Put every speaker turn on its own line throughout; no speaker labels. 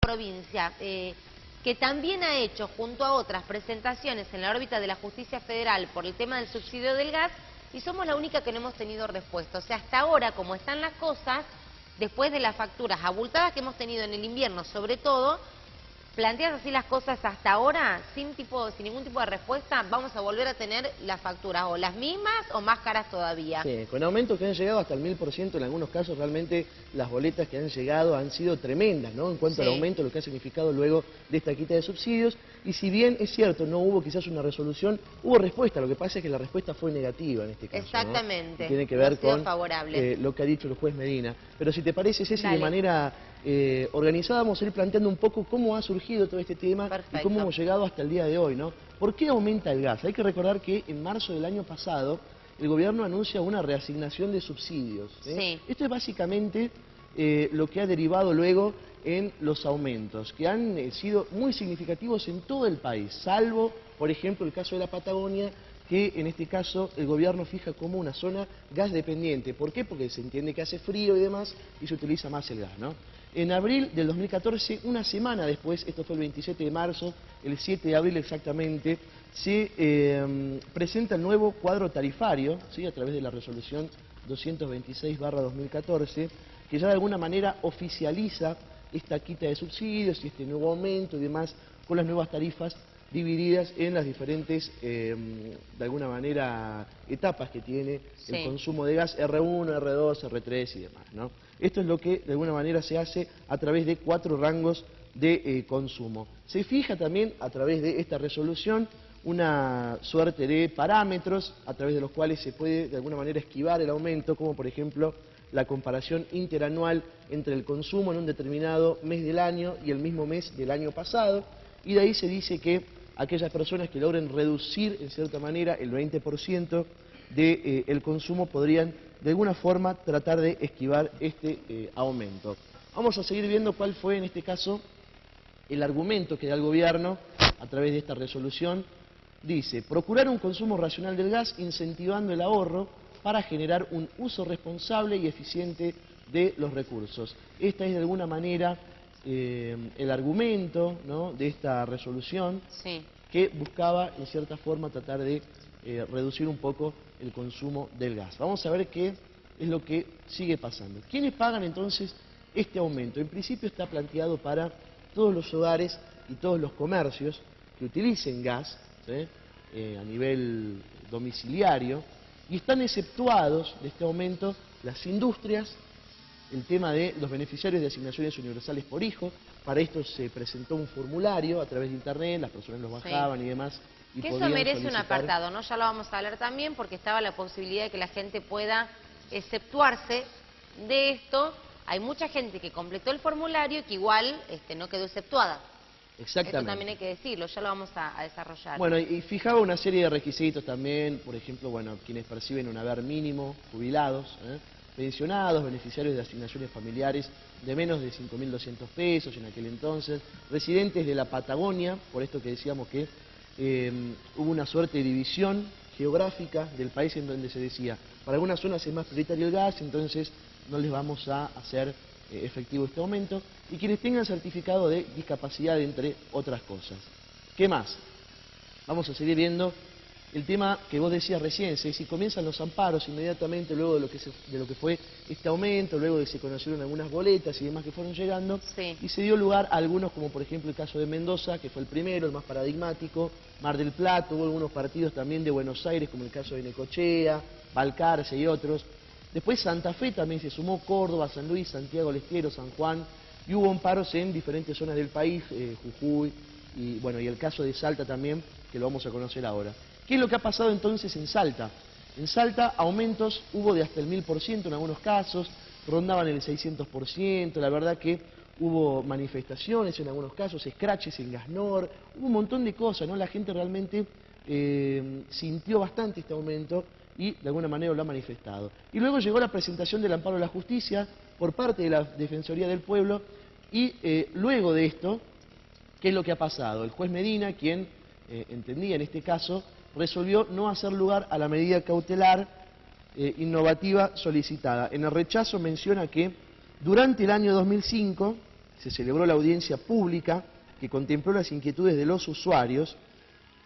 provincia que también ha hecho, junto a otras, presentaciones en la órbita de la justicia federal por el tema del subsidio del gas, y somos la única que no hemos tenido respuesta. O sea, hasta ahora, como están las cosas, después de las facturas abultadas que hemos tenido en el invierno, sobre todo, planteadas así las cosas hasta ahora, sin ningún tipo de respuesta, vamos a volver a tener las facturas o las mismas o más caras todavía.
Sí, con aumentos que han llegado hasta el 1000%, en algunos casos realmente las boletas que han llegado han sido tremendas, ¿no? En cuanto al aumento, lo que ha significado luego de esta quita de subsidios. Y si bien es cierto, no hubo quizás una resolución, hubo respuesta. Lo que pasa es que la respuesta fue negativa en este caso.
Exactamente.
¿No? Tiene que ver con
lo
que ha dicho el juez Medina. Pero si te parece, Ceci, de manera organizada vamos a ir planteando un poco cómo ha surgido todo este tema. Perfecto. Y cómo hemos llegado hasta el día de hoy, ¿no? ¿Por qué aumenta el gas? Hay que recordar que en marzo del año pasado el gobierno anuncia una reasignación de subsidios. Sí. Esto es básicamente lo que ha derivado luego en los aumentos, que han sido muy significativos en todo el país, salvo, por ejemplo, el caso de la Patagonia, que en este caso el gobierno fija como una zona gas dependiente. ¿Por qué? Porque se entiende que hace frío y demás y se utiliza más el gas, ¿no? En abril del 2014, una semana después, esto fue el 27 de marzo, el 7 de abril exactamente, se presenta el nuevo cuadro tarifario, ¿sí? A través de la resolución 226/2014, que ya de alguna manera oficializa esta quita de subsidios y este nuevo aumento y demás, con las nuevas tarifas divididas en las diferentes, de alguna manera, etapas que tiene el consumo de gas, R1, R2, R3 y demás, ¿no? Esto es lo que de alguna manera se hace a través de 4 rangos de consumo. Se fija también a través de esta resolución una suerte de parámetros a través de los cuales se puede de alguna manera esquivar el aumento, como por ejemplo la comparación interanual entre el consumo en un determinado mes del año y el mismo mes del año pasado, y de ahí se dice que aquellas personas que logren reducir en cierta manera el 20% del consumo podrían de alguna forma tratar de esquivar este aumento. Vamos a seguir viendo cuál fue en este caso el argumento que da el gobierno a través de esta resolución. Dice: procurar un consumo racional del gas incentivando el ahorro para generar un uso responsable y eficiente de los recursos. Esta es de alguna manera el argumento, ¿no?, de esta resolución, que buscaba en cierta forma tratar de reducir un poco el consumo del gas. Vamos a ver qué es lo que sigue pasando. ¿Quiénes pagan entonces este aumento? En principio está planteado para todos los hogares y todos los comercios que utilicen gas, ¿sí?, a nivel domiciliario, y están exceptuados de este aumento las industrias, el tema de los beneficiarios de asignaciones universales por hijo. Para esto se presentó un formulario a través de internet, las personas lo bajaban y demás. Y
que eso merece un apartado, ¿no? Ya lo vamos a hablar también, porque estaba la posibilidad de que la gente pueda exceptuarse de esto. Hay mucha gente que completó el formulario y que igual no quedó exceptuada.
Exactamente.
Esto también hay que decirlo, ya lo vamos a desarrollar.
Bueno, y fijaba una serie de requisitos también, por ejemplo, bueno, quienes perciben un haber mínimo, jubilados, pensionados, beneficiarios de asignaciones familiares de menos de 5.200 pesos en aquel entonces, residentes de la Patagonia, por esto que decíamos que hubo una suerte de división geográfica del país en donde se decía, para algunas zonas es más prioritario el gas, entonces no les vamos a hacer efectivo este aumento, y quienes tengan certificado de discapacidad, entre otras cosas. ¿Qué más? Vamos a seguir viendo el tema que vos decías recién, si comienzan los amparos inmediatamente luego de lo que fue este aumento, luego de que se conocieron algunas boletas y demás que fueron llegando, y se dio lugar a algunos, como por ejemplo el caso de Mendoza, que fue el primero, el más paradigmático, Mar del Plata, hubo algunos partidos también de Buenos Aires, como el caso de Necochea, Balcarce y otros. Después Santa Fe también se sumó, Córdoba, San Luis, Santiago del Estero, San Juan, y hubo amparos en diferentes zonas del país, Jujuy, y bueno, y el caso de Salta también, que lo vamos a conocer ahora. ¿Qué es lo que ha pasado entonces en Salta? En Salta aumentos hubo de hasta el 1000% en algunos casos, rondaban el 600%, la verdad que hubo manifestaciones en algunos casos, escraches en Gasnor, hubo un montón de cosas, ¿no? La gente realmente sintió bastante este aumento y de alguna manera lo ha manifestado. Y luego llegó la presentación del amparo a la justicia por parte de la Defensoría del Pueblo y luego de esto, ¿qué es lo que ha pasado? El juez Medina, quien entendía en este caso, resolvió no hacer lugar a la medida cautelar innovativa solicitada. En el rechazo menciona que durante el año 2005 se celebró la audiencia pública que contempló las inquietudes de los usuarios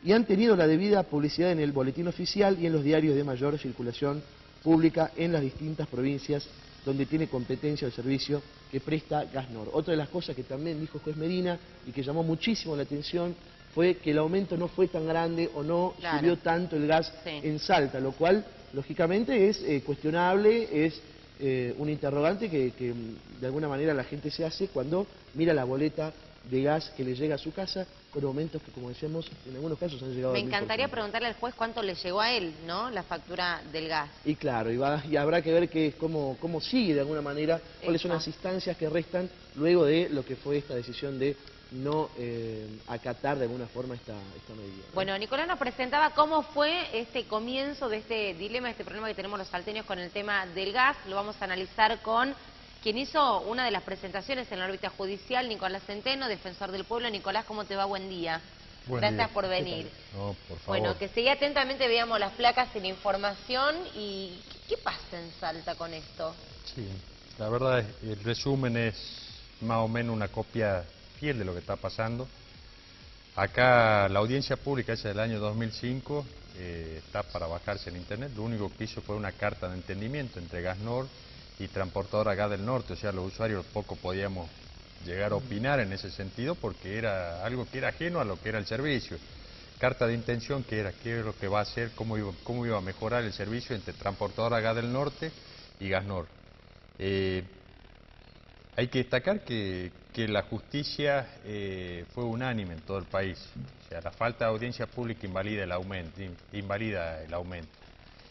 y han tenido la debida publicidad en el boletín oficial y en los diarios de mayor circulación pública en las distintas provincias donde tiene competencia el servicio que presta Gasnor. Otra de las cosas que también dijo el juez Medina y que llamó muchísimo la atención fue que el aumento no fue tan grande o no subió tanto el gas en Salta, lo cual lógicamente es cuestionable, es un interrogante que de alguna manera la gente se hace cuando mira la boleta de gas que le llega a su casa con aumentos que, como decíamos, en algunos casos han llegado
Me
al 10%.
encantaría preguntarle al juez cuánto le llegó a él, ¿no?, la factura del gas.
Y claro, y habrá que ver cómo sigue de alguna manera, cuáles son las instancias que restan luego de lo que fue esta decisión de no acatar de alguna forma esta medida, ¿no?
Bueno, Nicolás nos presentaba cómo fue este comienzo de este dilema, este problema que tenemos los salteños con el tema del gas. Lo vamos a analizar con quien hizo una de las presentaciones en la órbita judicial, Nicolás Centeno, defensor del pueblo. Nicolás, ¿cómo te va? Buen día. Gracias por venir.
No, por favor.
Bueno, que seguía atentamente, veíamos las placas en información. ¿Y qué pasa en Salta con esto?
Sí, la verdad, el resumen es más o menos una copia fiel de lo que está pasando. Acá la audiencia pública esa del año 2005 está para bajarse en internet. Lo único que hizo fue una carta de entendimiento entre Gasnor y Transportadora Gas del Norte. O sea, los usuarios poco podíamos llegar a opinar en ese sentido porque era algo que era ajeno a lo que era el servicio. Carta de intención que era qué es lo que va a hacer, cómo iba a mejorar el servicio entre Transportadora Gas del Norte y Gasnor. Hay que destacar que la justicia fue unánime en todo el país. O sea, la falta de audiencia pública invalida el aumento.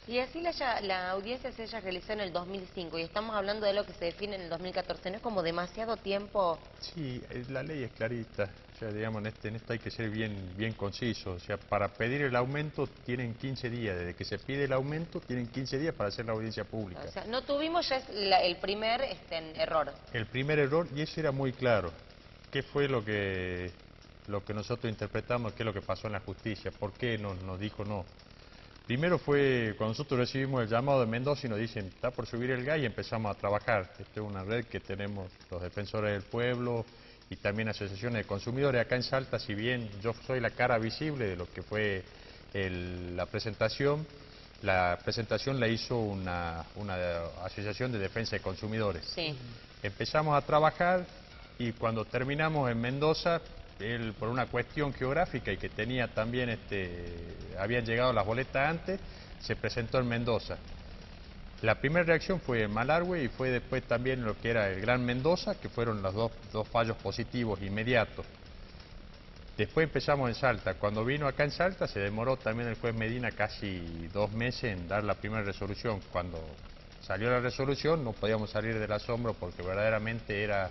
Y así la audiencia se haya realizado en el 2005 y estamos hablando de lo que se define en el 2014, ¿no es como demasiado tiempo?
Sí, la ley es clarita. O sea, digamos, en esto hay que ser bien conciso. O sea, para pedir el aumento tienen 15 días. Desde que se pide el aumento tienen 15 días para hacer la audiencia pública.
O sea, no tuvimos ya el primer error.
El primer error, y eso era muy claro. ¿Qué fue lo que nosotros interpretamos? ¿Qué es lo que pasó en la justicia? ¿Por qué nos dijo no? Primero fue cuando nosotros recibimos el llamado de Mendoza y nos dicen, está por subir el gas, y empezamos a trabajar. Esta es una red que tenemos los defensores del pueblo y también asociaciones de consumidores acá en Salta. Si bien yo soy la cara visible de lo que fue la presentación la hizo una asociación de defensa de consumidores.
Sí.
Empezamos a trabajar y cuando terminamos en Mendoza, él por una cuestión geográfica y que tenía también, habían llegado las boletas antes, se presentó en Mendoza. La primera reacción fue en Malargüe y fue después también lo que era el Gran Mendoza, que fueron los dos fallos positivos inmediatos. Después empezamos en Salta. Cuando vino acá en Salta se demoró también el juez Medina casi 2 meses en dar la primera resolución. Cuando salió la resolución no podíamos salir del asombro porque verdaderamente era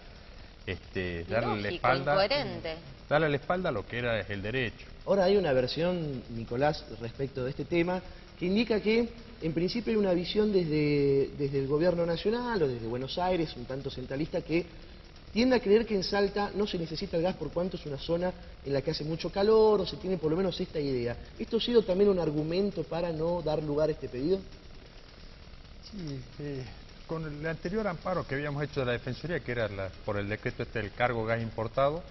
darle la espalda a lo que era el derecho.
Ahora hay una versión, Nicolás, respecto de este tema, que indica que en principio hay una visión desde el gobierno nacional o desde Buenos Aires, un tanto centralista, que tiende a creer que en Salta no se necesita el gas por cuanto es una zona en la que hace mucho calor, o se tiene por lo menos esta idea. ¿Esto ha sido también un argumento para no dar lugar a este pedido?
Sí, con el anterior amparo que habíamos hecho de la Defensoría, que era por el decreto del cargo gas importado,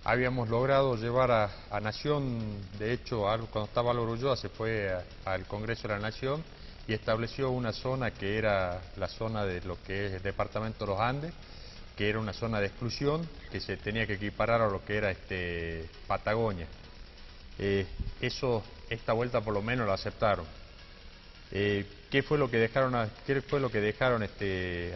habíamos logrado llevar a Nación, de hecho, cuando estaba Álvaro Ulloa se fue al Congreso de la Nación y estableció una zona que era la zona de lo que es el departamento de los Andes, que era una zona de exclusión que se tenía que equiparar a lo que era Patagonia. Esta vuelta por lo menos lo aceptaron. ¿Qué fue lo que dejaron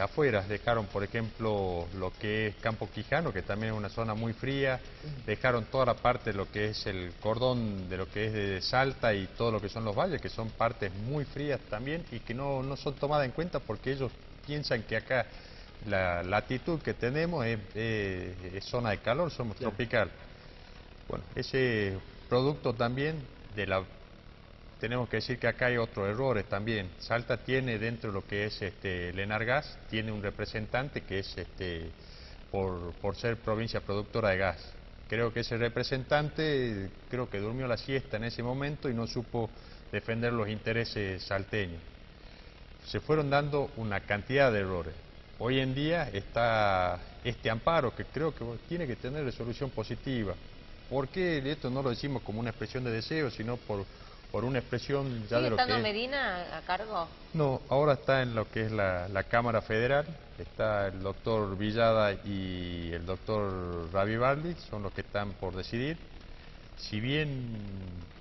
afuera? Dejaron, por ejemplo, lo que es Campo Quijano, que también es una zona muy fría. Dejaron toda la parte de lo que es el cordón de lo que es de Salta y todo lo que son los valles, que son partes muy frías también y que no son tomadas en cuenta porque ellos piensan que acá la latitud que tenemos es zona de calor, somos tropical. Bueno, ese producto también tenemos que decir que acá hay otros errores también. Salta tiene dentro de lo que es el Enargas, tiene un representante que es por ser provincia productora de gas. Creo que ese representante durmió la siesta en ese momento y no supo defender los intereses salteños. Se fueron dando una cantidad de errores. hoy en día está este amparo que creo que tiene que tener resolución positiva. ¿Por qué esto no lo decimos como una expresión de deseo, sino por una expresión ya de lo que
¿Sigue estando
es?
Medina a cargo?
No, ahora está en lo que es la Cámara Federal, está el doctor Villada y el doctor Ravivaldi, son los que están por decidir. Si bien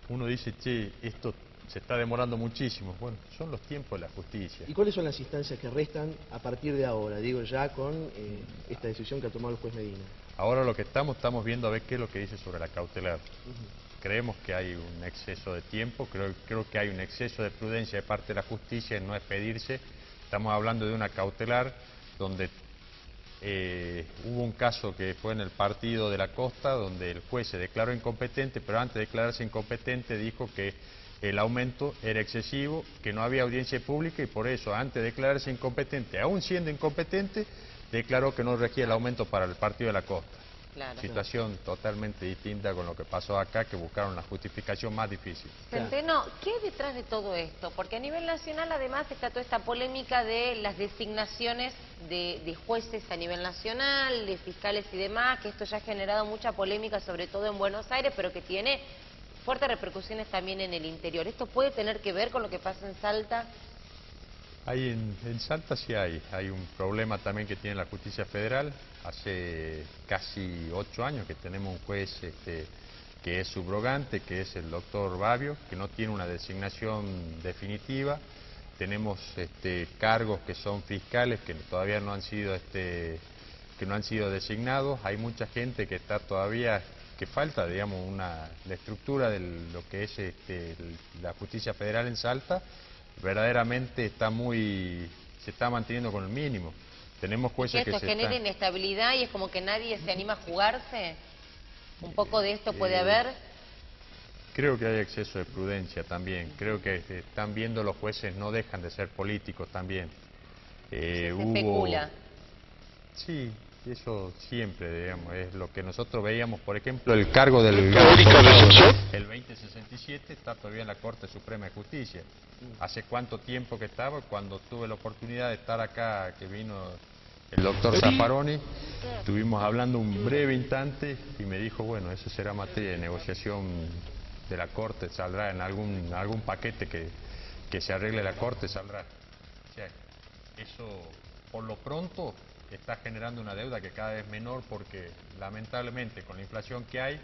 uno dice, che, esto se está demorando muchísimo, bueno, son los tiempos de la justicia.
¿Y cuáles son las instancias que restan a partir de ahora? Digo, ya con esta decisión que ha tomado el juez Medina.
Ahora lo que estamos viendo a ver qué es lo que dice sobre la cautelar. Creemos que hay un exceso de tiempo, creo que hay un exceso de prudencia de parte de la justicia en no expedirse. Estamos hablando de una cautelar donde hubo un caso que fue en el partido de la Costa, donde el juez se declaró incompetente, pero antes de declararse incompetente dijo que el aumento era excesivo, que no había audiencia pública y por eso, antes de declararse incompetente, aún siendo incompetente, declaró que no regía el aumento para el partido de la Costa.
Claro.
Situación totalmente distinta con lo que pasó acá, que buscaron la justificación más difícil.
Centeno, ¿qué hay detrás de todo esto? Porque a nivel nacional además está toda esta polémica de las designaciones de jueces a nivel nacional, de fiscales y demás, que esto ya ha generado mucha polémica, sobre todo en Buenos Aires, pero que tiene fuertes repercusiones también en el interior. ¿Esto puede tener que ver con lo que pasa en Salta?
En Salta sí hay un problema también que tiene la justicia federal. Hace casi 8 años que tenemos un juez que es subrogante, que es el doctor Babio, que no tiene una designación definitiva. Tenemos cargos que son fiscales que todavía no han sido designados. Hay mucha gente que está todavía, que falta, digamos, la estructura de lo que es la justicia federal en Salta. Verdaderamente se está manteniendo con el mínimo. Tenemos jueces
que esto genera inestabilidad y es como que nadie se anima a jugarse. ¿Un poco de esto puede haber?
Creo que hay exceso de prudencia también. Creo que están viendo los jueces, no dejan de ser políticos también.
Se especula.
Sí, eso siempre, digamos, es lo que nosotros veíamos, por ejemplo, el cargo del el 2067 está todavía en la Corte Suprema de Justicia. ¿Hace cuánto tiempo que estaba? Cuando tuve la oportunidad de estar acá, que vino el doctor Zaffaroni, estuvimos hablando un breve instante y me dijo, bueno, eso será materia de negociación de la Corte, saldrá en algún paquete que se arregle la Corte, saldrá. O sea, eso, por lo pronto, está generando una deuda que cada vez es menor porque, lamentablemente, con la inflación que hay,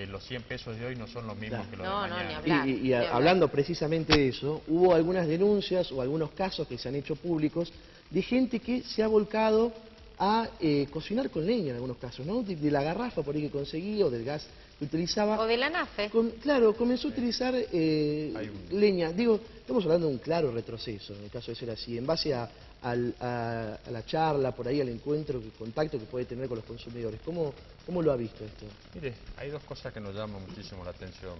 los 100 pesos de hoy no son los mismos que los de mañana.
Ni hablar,
Y hablando precisamente de eso, hubo algunas denuncias o algunos casos que se han hecho públicos de gente que se ha volcado a cocinar con leña en algunos casos, ¿no? De la garrafa por ahí que conseguía o del gas que utilizaba.
O de la nafe.
Claro, comenzó a utilizar leña. Digo, estamos hablando de un claro retroceso, en el caso de ser así, en base a la charla, por ahí al encuentro, el contacto que puede tener con los consumidores. ¿Cómo lo ha visto esto?
Mire, hay dos cosas que nos llaman muchísimo la atención.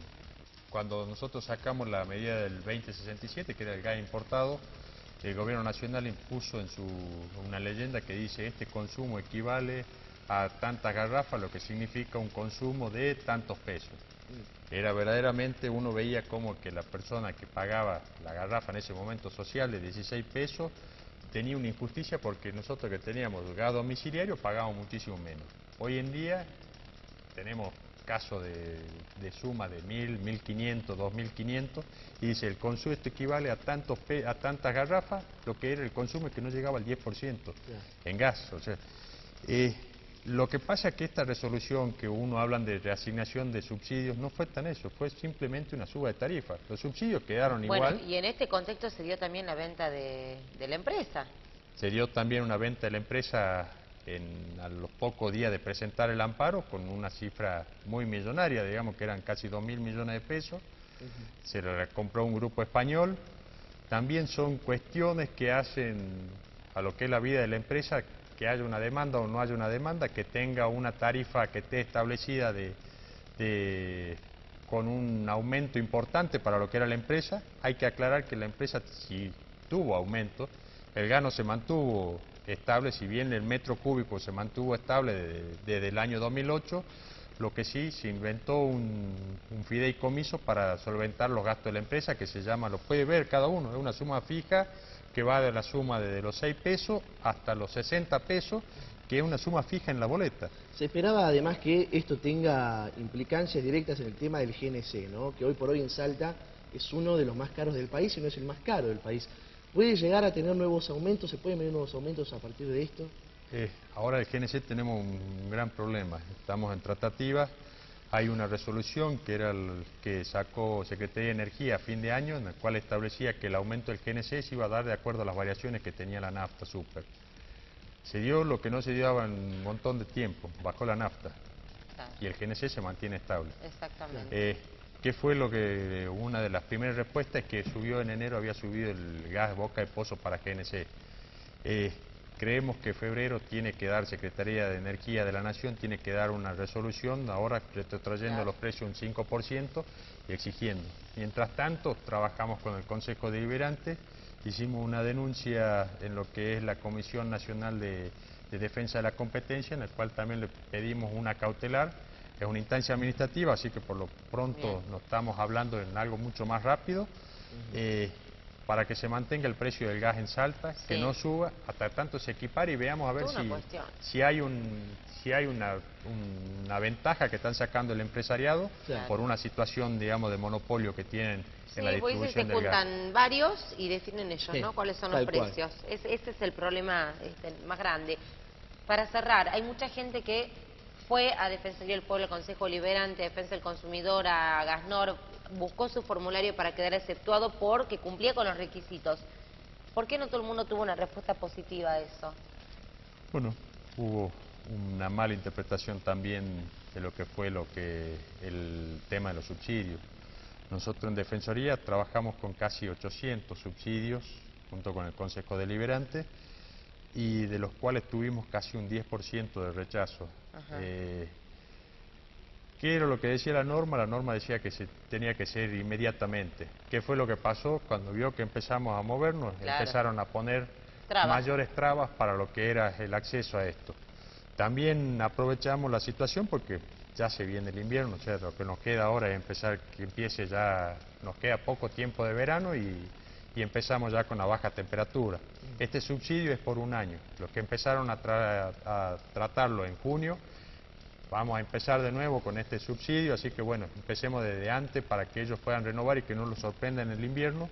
Cuando nosotros sacamos la medida del 2067, que era el gas importado, el gobierno nacional impuso una leyenda que dice este consumo equivale a tantas garrafas, lo que significa un consumo de tantos pesos. Era verdaderamente, uno veía como que la persona que pagaba la garrafa en ese momento social de 16 pesos tenía una injusticia porque nosotros que teníamos gas domiciliario pagábamos muchísimo menos. Hoy en día tenemos casos de suma de 1.000, 1.500, 2.500 y dice el consumo esto equivale a tantas garrafas, lo que era el consumo es que no llegaba al 10% en gas. O sea, lo que pasa es que esta resolución que uno hablan de reasignación de subsidios no fue tan eso, fue simplemente una suba de tarifas. Los subsidios quedaron igual.
Bueno, y en este contexto se dio también la venta de la empresa.
Se dio también una venta de la empresa a los pocos días de presentar el amparo con una cifra muy millonaria, digamos que eran casi 2.000 millones de pesos. Se la compró un grupo español. También son cuestiones que hacen a lo que es la vida de la empresa, que haya una demanda o no haya una demanda, que tenga una tarifa que esté establecida con un aumento importante para lo que era la empresa. Hay que aclarar que la empresa sí tuvo aumento, el gas no se mantuvo estable, si bien el metro cúbico se mantuvo estable desde el año 2008, lo que sí se inventó un fideicomiso para solventar los gastos de la empresa que se llama, lo puede ver cada uno, es una suma fija que va de la suma de los 6 pesos hasta los 60 pesos, que es una suma fija en la boleta.
Se esperaba además que esto tenga implicancias directas en el tema del GNC, ¿no? Que hoy por hoy en Salta es uno de los más caros del país, si no es el más caro del país. ¿Puede llegar a tener nuevos aumentos? ¿Se pueden venir nuevos aumentos a partir de esto?
Ahora el GNC tenemos un gran problema. Estamos en tratativas. Hay una resolución que era el que sacó Secretaría de Energía a fin de año, en la cual establecía que el aumento del GNC se iba a dar de acuerdo a las variaciones que tenía la nafta super. Se dio lo que no se dio en un montón de tiempo, bajó la nafta,
Claro.
y el GNC se mantiene estable.
Exactamente.
¿Qué fue lo que, una de las primeras respuestas es que subió en enero, había subido el gas boca de pozo para GNC? Creemos que febrero tiene que dar, Secretaría de Energía de la Nación tiene que dar una resolución, ahora retrotrayendo
Claro.
los precios un 5% y exigiendo. Mientras tanto, trabajamos con el Consejo Deliberante, hicimos una denuncia en lo que es la Comisión Nacional de Defensa de la Competencia, en la cual también le pedimos una cautelar. Es una instancia administrativa, así que por lo pronto
Bien.
no estamos hablando en algo mucho más rápido. Para que se mantenga el precio del gas en Salta, que
Sí.
no suba, hasta tanto se equipare y veamos a ver
Toda una cuestión.
si hay una ventaja que están sacando el empresariado
Claro.
por una situación, digamos, de monopolio que tienen en la
Sí, pues
distribución
se
del gas.
juntan varios y definen ellos,
Sí,
¿no? Cuáles son los
tal cual.
precios. Ese es el problema más grande. Para cerrar, hay mucha gente que fue a Defensoría del Pueblo, al Consejo Liberante, a Defensa del Consumidor, a Gasnor, buscó su formulario para quedar exceptuado porque cumplía con los requisitos. ¿Por qué no todo el mundo tuvo una respuesta positiva a eso?
Bueno, hubo una mala interpretación también de lo que fue el tema de los subsidios. Nosotros en Defensoría trabajamos con casi 800 subsidios junto con el Consejo Deliberante y de los cuales tuvimos casi un 10% de rechazo.
Ajá.
¿Qué era lo que decía la norma? La norma decía que se tenía que ser inmediatamente. ¿Qué fue lo que pasó? Cuando vio que empezamos a movernos,
Claro.
empezaron a poner
Trabas.
mayores trabas para lo que era el acceso a esto. También aprovechamos la situación porque ya se viene el invierno, o sea, lo que nos queda ahora es empezar, que empiece ya, nos queda poco tiempo de verano y empezamos ya con la baja temperatura. Este subsidio es por un año. Los que empezaron a tratarlo en junio, vamos a empezar de nuevo con este subsidio, así que bueno, empecemos desde antes para que ellos puedan renovar y que no los sorprenda en el invierno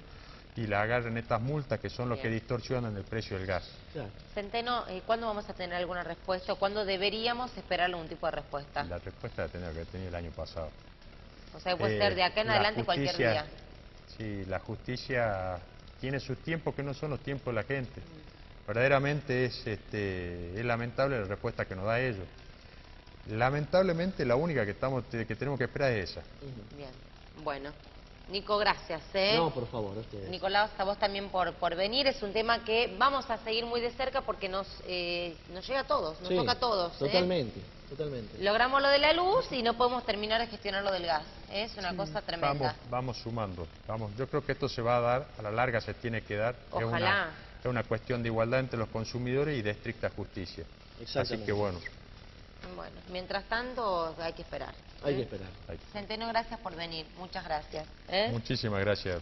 y le agarren estas multas que son los que
Bien.
distorsionan el precio del gas.
Claro.
Centeno, ¿cuándo vamos a tener alguna respuesta o cuándo deberíamos esperar algún tipo de respuesta?
La respuesta la tenía que tener el año pasado.
O sea, puede ser de acá en
La
adelante cualquier día.
Sí, la justicia tiene sus tiempos que no son los tiempos de la gente. Verdaderamente es lamentable la respuesta que nos da ellos. Lamentablemente la única que tenemos que esperar es esa.
Bien, bueno. Nico, gracias.
No, por favor, ustedes.
Nicolás, a vos también por venir. Es un tema que vamos a seguir muy de cerca porque nos llega a todos, nos
Sí,
toca a todos.
Totalmente, totalmente.
Logramos lo de la luz y no podemos terminar de gestionar lo del gas. Es una cosa tremenda.
Vamos sumando. Yo creo que esto se va a dar, a la larga se tiene que dar.
Ojalá.
Es una cuestión de igualdad entre los consumidores y de estricta justicia.
Exactamente.
Así que bueno.
Bueno, mientras tanto hay que esperar.
Hay que esperar.
Centeno, gracias por venir. Muchas gracias.
Muchísimas gracias.